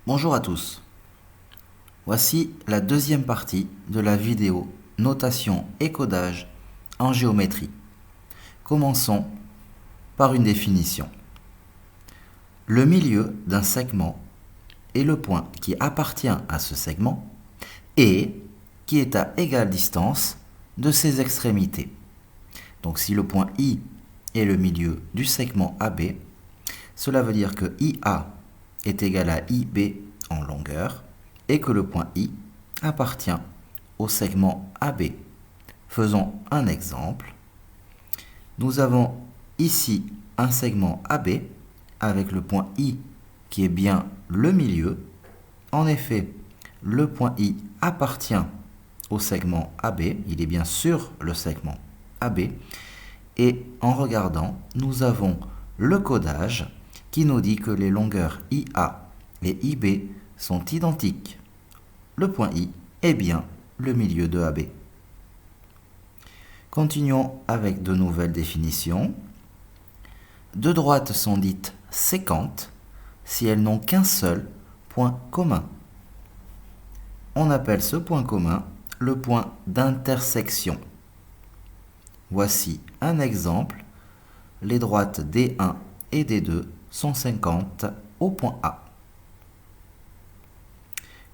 Bonjour à tous. Voici la deuxième partie de la vidéo notation et codage en géométrie. Commençons par une définition. Le milieu d'un segment est le point qui appartient à ce segment et qui est à égale distance de ses extrémités. Donc si le point I est le milieu du segment AB, cela veut dire que IA est égal à IB en longueur et que le point I appartient au segment AB. Faisons un exemple. Nous avons ici un segment AB avec le point I qui est bien le milieu. En effet, le point I appartient au segment AB, il est bien sur le segment AB. Et en regardant, nous avons le codage qui nous dit que les longueurs IA et IB sont identiques. Le point I est bien le milieu de AB. Continuons avec de nouvelles définitions. Deux droites sont dites sécantes si elles n'ont qu'un seul point commun. On appelle ce point commun le point d'intersection. Voici un exemple. Les droites D1 et D2 sont sécantes au point A.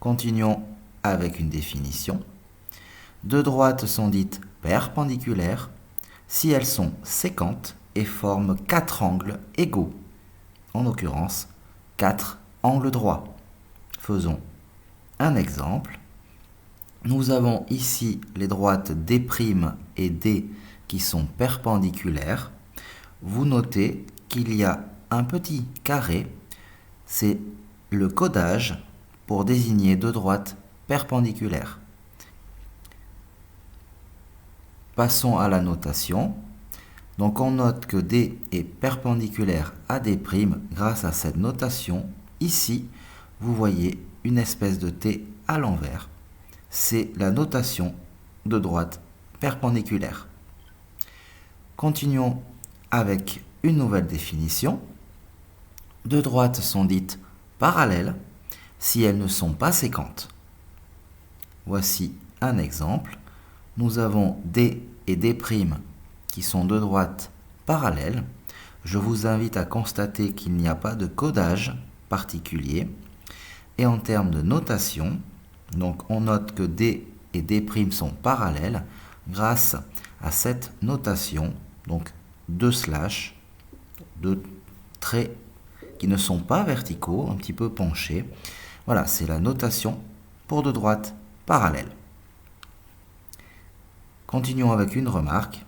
Continuons avec une définition. Deux droites sont dites perpendiculaires si elles sont sécantes et forment quatre angles égaux. En l'occurrence, quatre angles droits. Faisons un exemple. Nous avons ici les droites D' et D qui sont perpendiculaires. Vous notez qu'il y a un petit carré, c'est le codage pour désigner deux droites perpendiculaires. Passons à la notation. Donc on note que D est perpendiculaire à D' grâce à cette notation. Ici, vous voyez une espèce de T à l'envers. C'est la notation de droite perpendiculaire. Continuons avec une nouvelle définition. Deux droites sont dites parallèles si elles ne sont pas sécantes. Voici un exemple. Nous avons D et D' qui sont deux droites parallèles. Je vous invite à constater qu'il n'y a pas de codage particulier. Et en termes de notation, donc on note que D et D' sont parallèles grâce à cette notation, donc deux slash, deux traits qui ne sont pas verticaux, un petit peu penchés. Voilà, c'est la notation pour deux droites parallèles. Continuons avec une remarque.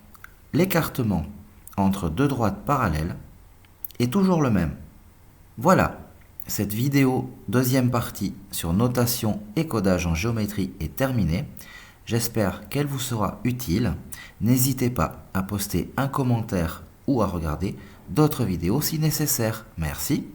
L'écartement entre deux droites parallèles est toujours le même. Voilà, cette vidéo deuxième partie sur notation et codage en géométrie est terminée. J'espère qu'elle vous sera utile. N'hésitez pas à poster un commentaire ou à regarder d'autres vidéos si nécessaire. Merci.